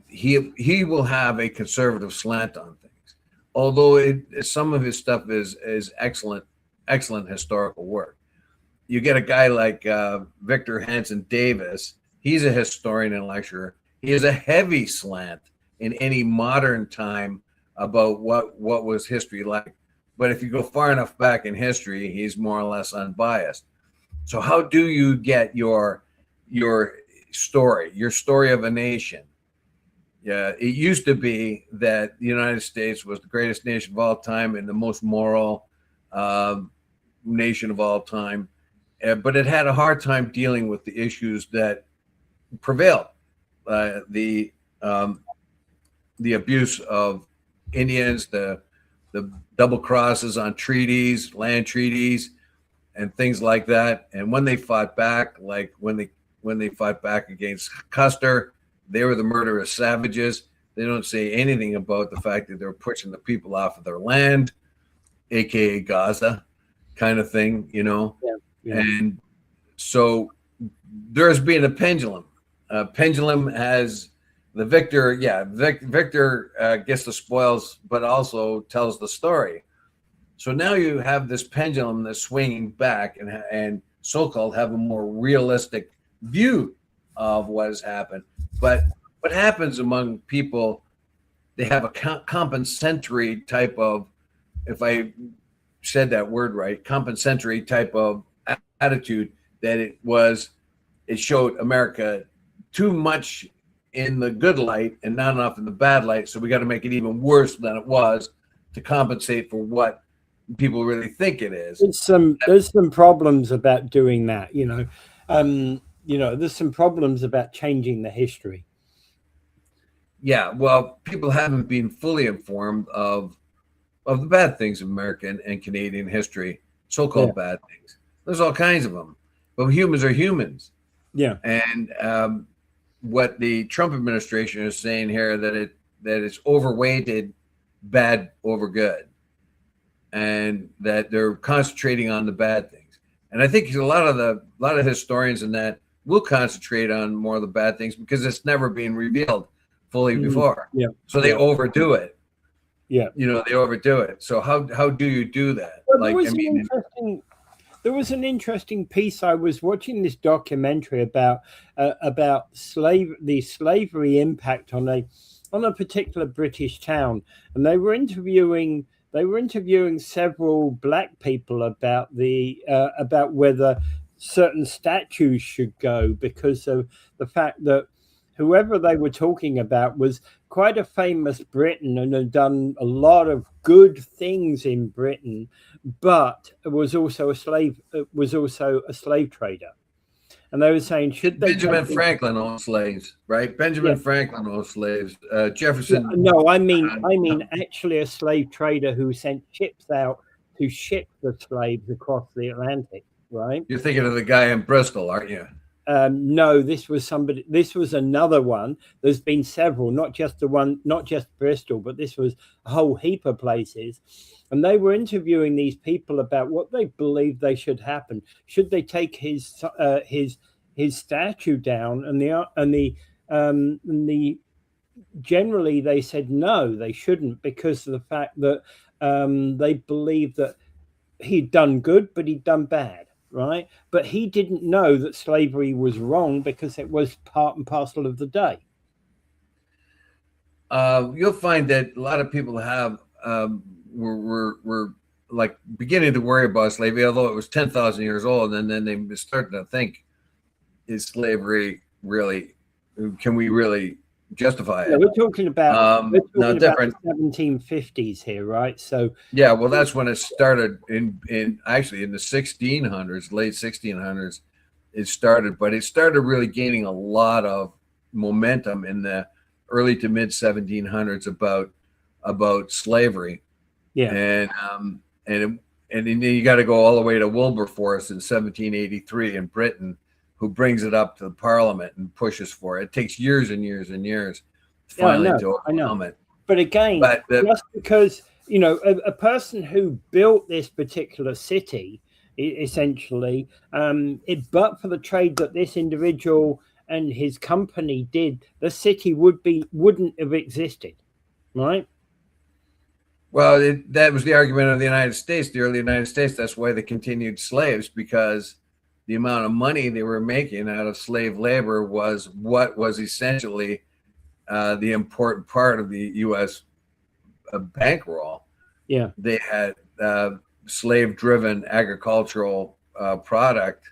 he will have a conservative slant on things, although some of his stuff is excellent historical work. You get a guy like Victor Hanson Davis. He's a historian and lecturer. He has a heavy slant in any modern time about what was history like. But if you go far enough back in history, he's more or less unbiased. So how do you get your story of a nation? Yeah, it used to be that the United States was the greatest nation of all time and the most moral nation of all time, but it had a hard time dealing with the issues that prevailed, the abuse of Indians, the the double crosses on treaties, land treaties, and things like that. And when they fought back, like when they fought back against Custer, they were the murderous savages. They don't say anything about the fact that they're pushing the people off of their land, aka Gaza, kind of thing, you know. Yeah. And so there's been a pendulum. Pendulum has the victor. Yeah, Victor gets the spoils, but also tells the story. So now you have this pendulum that's swinging back, and so-called have a more realistic view of what has happened. But what happens among people, they have a compensatory type of, if I said that word right, compensatory type of attitude, that it showed America too much in the good light and not enough in the bad light. So we got to make it even worse than it was to compensate for what people really think it is. There's some problems about doing that, there's some problems about changing the history. Yeah, well, people haven't been fully informed of the bad things of American and Canadian history, so-called bad things. There's all kinds of them, but humans are humans. Yeah. And what the Trump administration is saying here, that it's overweighted bad over good, and that they're concentrating on the bad things. And I think a lot of historians in that will concentrate on more of the bad things because it's never been revealed fully before. Yeah. So they overdo it. Yeah. They overdo it. So how do you do that? Well, there was an interesting piece. I was watching this documentary about the slavery impact on a particular British town, and they were interviewing several black people about about whether certain statues should go, because of the fact that whoever they were talking about was quite a famous Briton and had done a lot of good things in Britain, but was also a slave trader. And they were saying, should they? Benjamin Franklin owned slaves, right? Benjamin Franklin owned slaves. Jefferson. No, I mean actually a slave trader who sent ships out to ship the slaves across the Atlantic, right? You're thinking of the guy in Bristol, aren't you? No, this was another one. There's been several, not just Bristol, but this was a whole heap of places. And they were interviewing these people about what they believed they should happen. Should they take his statue down? And generally they said no, they shouldn't, because of the fact that they believed that he'd done good, but he'd done bad. Right, but he didn't know that slavery was wrong because it was part and parcel of the day. You'll find that a lot of people have were like beginning to worry about slavery, although it was 10,000 years old, and then they started to think, is slavery really? Can we really justify it? Yeah, we're talking about the 1750s here, right? So yeah, well, that's when it started in actually in the 1600s, late 1600s. It started, but it started really gaining a lot of momentum in the early to mid 1700s about slavery. Yeah, and then you got to go all the way to Wilberforce in 1783 in Britain, who brings it up to the Parliament and pushes for it. It takes years and years and years finally to overcome it. But again, just because a person who built this particular city, essentially, but for the trade that this individual and his company did, the city wouldn't have existed, right? Well, that was the argument of the United States, the early United States. That's why they continued slaves, because the amount of money they were making out of slave labor was what was essentially the important part of the U.S. Bankroll. Yeah, they had slave-driven agricultural product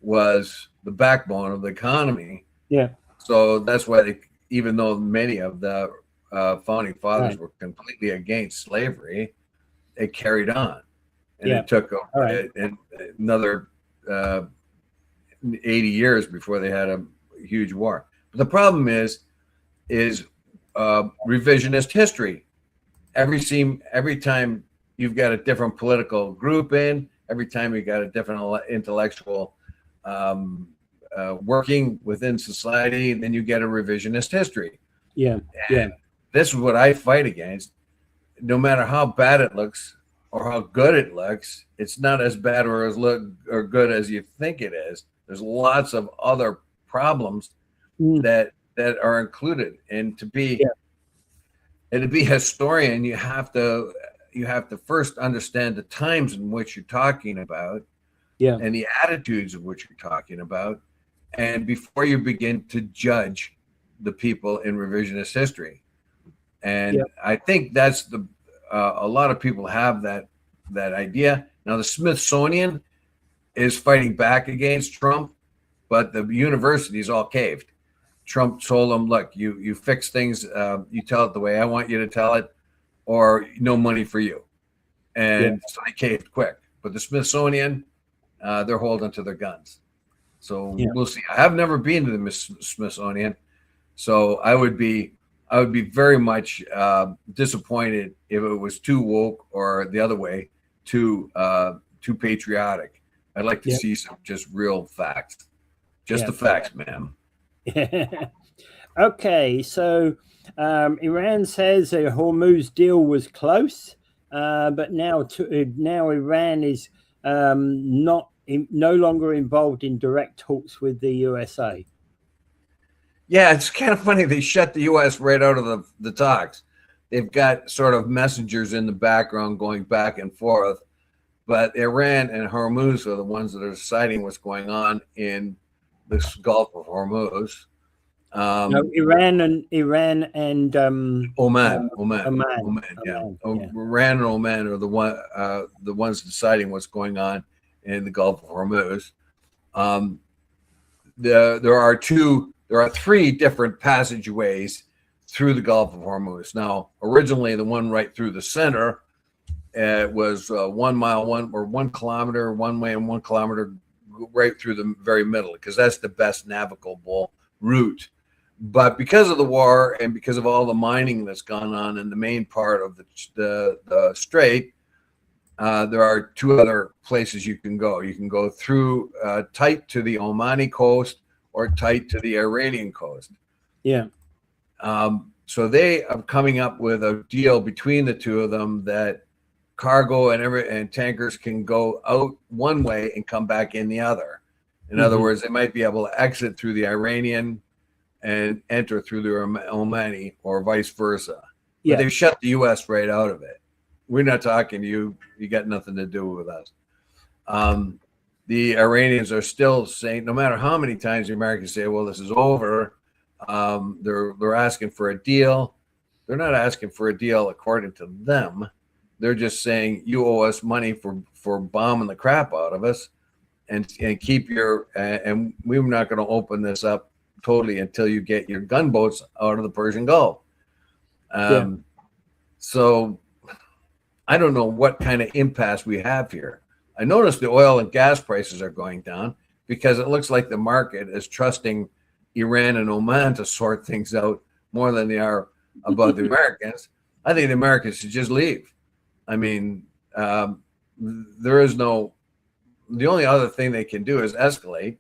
was the backbone of the economy. Yeah, so that's why even though many of the founding fathers were completely against slavery, it carried on, and it took another 80 years before they had a huge war. But the problem is revisionist history. every time you've got a different political group in, every time you've got a different intellectual working within society, then you get a revisionist history. Yeah. And this is what I fight against. No matter how bad it looks or how good it looks, it's not as bad or as good as you think it is. There's lots of other problems that are included. And to be a historian, you have to first understand the times in which you're talking about, and the attitudes of which you're talking about, and before you begin to judge the people in revisionist history. And I think that's a lot of people have that idea. Now the Smithsonian is fighting back against Trump, but the universities all caved. Trump told them, look, you fix things, you tell it the way I want you to tell it, or no money for you. And so they caved quick. But the Smithsonian, they're holding to their guns. So we'll see. I have never been to the Smithsonian, so I would be very much disappointed if it was too woke, or the other way, too patriotic. I'd like to see some just real facts, just the facts, ma'am. Okay, so Iran says a Hormuz deal was close, but now Iran is no longer involved in direct talks with the USA. Yeah, it's kind of funny. They shut the U.S. right out of the talks. They've got sort of messengers in the background going back and forth, but Iran and Hormuz are the ones that are deciding what's going on in this Gulf of Hormuz. No, Iran and Oman. Yeah. Iran and Oman are the ones deciding what's going on in the Gulf of Hormuz. There are three different passageways through the Gulf of Hormuz. Now, originally, the one right through the center was 1 mile, 1 kilometer one way, and 1 kilometer right through the very middle, because that's the best navigable route. But because of the war and because of all the mining that's gone on in the main part of the strait, there are two other places you can go. You can go through tight to the Omani coast or tight to the Iranian coast. Yeah. So they are coming up with a deal between the two of them that cargo and tankers can go out one way and come back in the other. In other words, they might be able to exit through the Iranian and enter through the Omani, or vice versa. Yeah. But they've shut the U.S. right out of it. We're not talking to you. You got nothing to do with us. The Iranians are still saying, no matter how many times the Americans say, well, this is over, they're asking for a deal. They're not asking for a deal according to them. They're just saying, you owe us money for bombing the crap out of us, and keep and we're not going to open this up totally until you get your gunboats out of the Persian Gulf. So I don't know what kind of impasse we have here. I noticed the oil and gas prices are going down because it looks like the market is trusting Iran and Oman to sort things out more than they are about the Americans. I think the Americans should just leave. I mean, the only other thing they can do is escalate,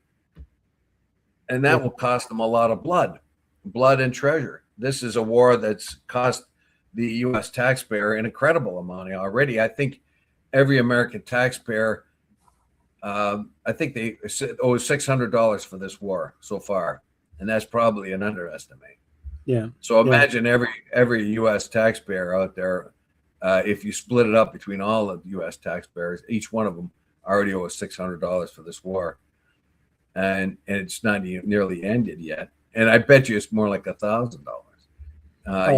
and that will cost them a lot of blood and treasure. This is a war that's cost the U.S. taxpayer an incredible amount already. I think every American taxpayer, I think they owe $600 for this war so far, and that's probably an underestimate. Yeah. So imagine every U.S. taxpayer out there, if you split it up between all of the U.S. taxpayers, each one of them already owes $600 for this war. And it's not nearly ended yet. And I bet you it's more like $1,000.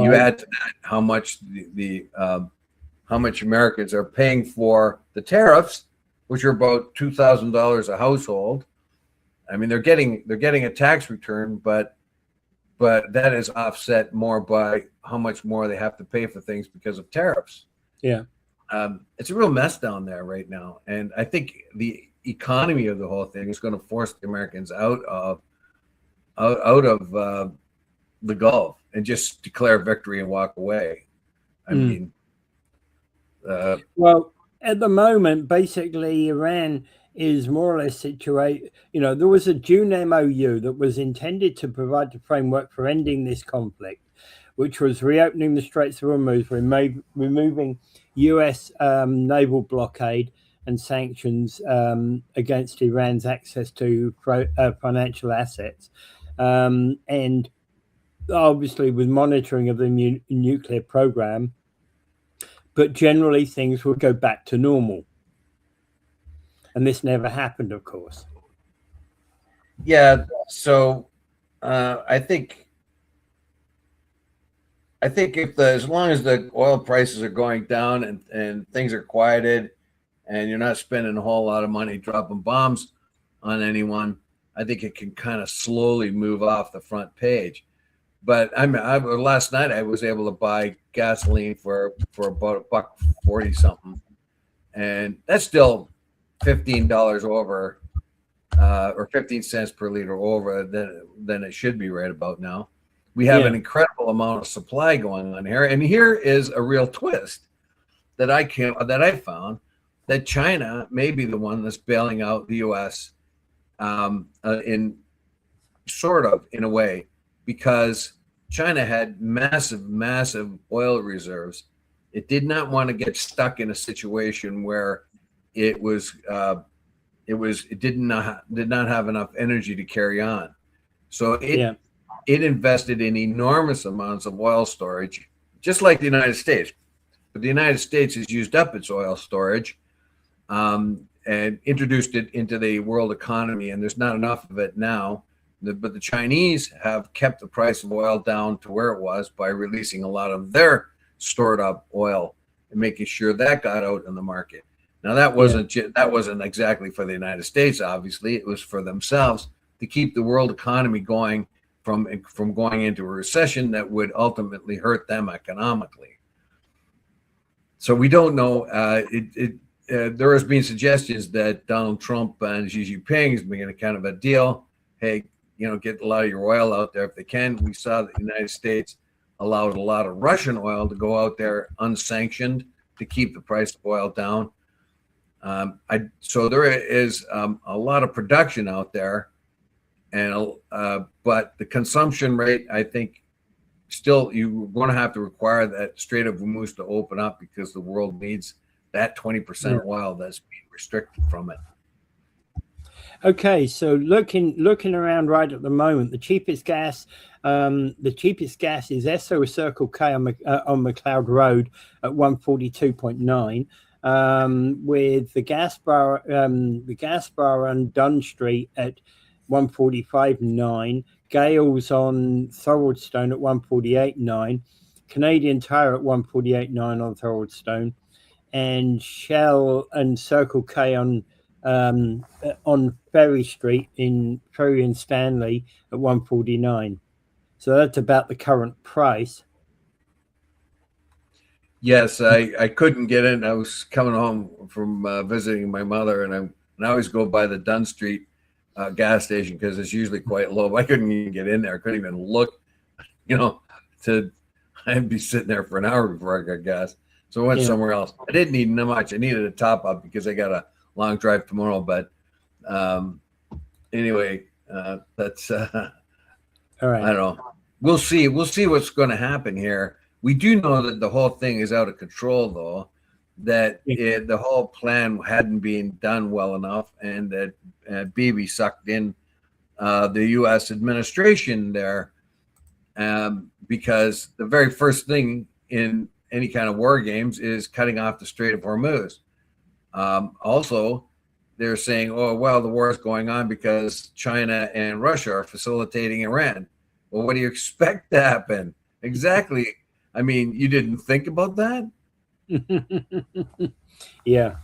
You add to that how much how much Americans are paying for the tariffs, which are about $2,000 a household. I mean, they're getting a tax return, but that is offset more by how much more they have to pay for things because of tariffs. Yeah. It's a real mess down there right now. And I think the economy of the whole thing is going to force the Americans out of the Gulf and just declare victory and walk away. I mean, Well, at the moment, basically, Iran is more or less situated. There was a June MOU that was intended to provide the framework for ending this conflict, which was reopening the Straits of Hormuz, removing US naval blockade and sanctions against Iran's access to financial assets, and obviously with monitoring of the nuclear program. But generally, things would go back to normal. And this never happened, of course. Yeah. So I think if as long as the oil prices are going down and things are quieted, and you're not spending a whole lot of money dropping bombs on anyone, I think it can kind of slowly move off the front page. But last night I was able to buy gasoline for about $1.40 something, and that's still $15 over, or 15 cents per liter over than it should be right about now. We have an incredible amount of supply going on here, and here is a real twist that I found, that China may be the one that's bailing out the U.S. In a way, because China had massive oil reserves. It did not want to get stuck in a situation where it did not have enough energy to carry on. So it invested in enormous amounts of oil storage, just like the United States. But the United States has used up its oil storage and introduced it into the world economy, and there's not enough of it now. But the Chinese have kept the price of oil down to where it was by releasing a lot of their stored up oil and making sure that got out in the market. Now that wasn't exactly for the United States. Obviously, it was for themselves to keep the world economy going from going into a recession that would ultimately hurt them economically. So we don't know. There has been suggestions that Donald Trump and Xi Jinping is making a kind of a deal. Hey, get a lot of your oil out there if they can. We saw that the United States allowed a lot of Russian oil to go out there unsanctioned to keep the price of oil down. So there is a lot of production out there, and but the consumption rate, I think, still you're going to have to require that Strait of Hormuz to open up, because the world needs that 20% oil that's being restricted from it. Okay, so looking around right at the moment, the cheapest gas is Esso Circle K on McLeod Road at 142.9, with the gas bar on Dunn Street at 145.9, Gales on Thoroldstone at 148.9, Canadian Tire at 148.9 on Thoroldstone, and Shell and Circle K on Ferry Street in Ferry and Stanley at 149. So that's about the current price. Yes, I couldn't get in. I was coming home from visiting my mother, and I always go by the Dunn Street gas station because it's usually quite low. I couldn't even get in there. I couldn't even look, I'd be sitting there for an hour before I got gas. So I went somewhere else. I didn't need much. I needed a top up because I got a long drive tomorrow. But anyway, that's all right. I don't know. We'll see what's going to happen here. We do know that the whole thing is out of control, though, that the whole plan hadn't been done well enough, and that Bibi sucked in the U.S. administration there, because the very first thing in any kind of war games is cutting off the Strait of Hormuz. Also, they're saying, oh, well, the war is going on because China and Russia are facilitating Iran. Well, what do you expect to happen? Exactly. I mean, you didn't think about that? Yeah.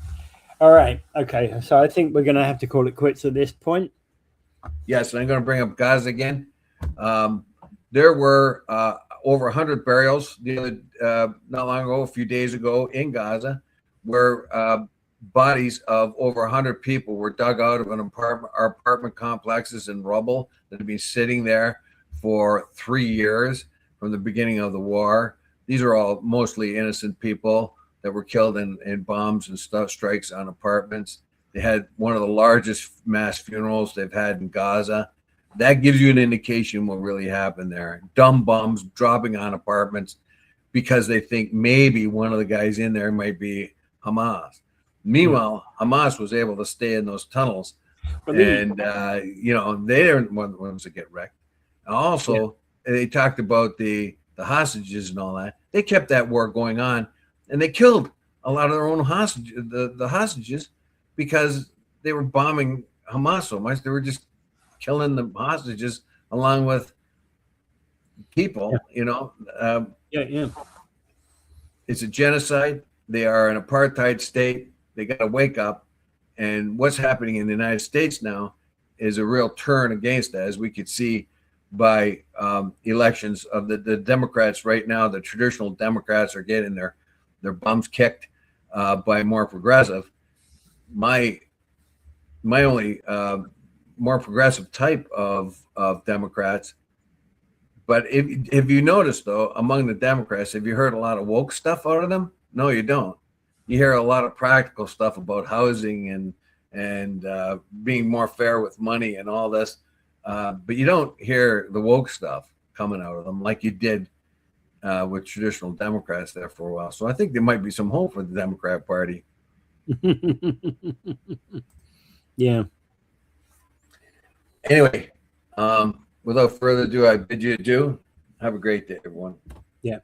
All right. Okay. So I think we're going to have to call it quits at this point. Yes. I'm going to bring up Gaza again. There were over 100 burials not long ago, a few days ago in Gaza, where bodies of over 100 people were dug out of apartment complexes in rubble that had been sitting there for 3 years from the beginning of the war. These are all mostly innocent people that were killed in bombs and stuff, strikes on apartments. They had one of the largest mass funerals they've had in Gaza. That gives you an indication what really happened there. Dumb bombs dropping on apartments because they think maybe one of the guys in there might be Hamas. Meanwhile, Hamas was able to stay in those tunnels, and you know, they didn't want the ones to get wrecked. And also, they talked about the hostages and all that. They kept that war going on, and they killed a lot of their own hostages, the hostages, because they were bombing Hamas so much. They were just killing the hostages along with people. You know, it's a genocide. They are an apartheid state. They got to wake up. And what's happening in the United States now is a real turn against that, as we could see by elections of the Democrats right now. The traditional Democrats are getting their bums kicked by more progressive. My only more progressive type of Democrats. But if you notice, though, among the Democrats, have you heard a lot of woke stuff out of them? No, you don't. You hear a lot of practical stuff about housing and being more fair with money and all this. But you don't hear the woke stuff coming out of them like you did with traditional Democrats there for a while. So I think there might be some hope for the Democrat Party. Yeah. Anyway, without further ado, I bid you adieu. Have a great day, everyone. Yeah.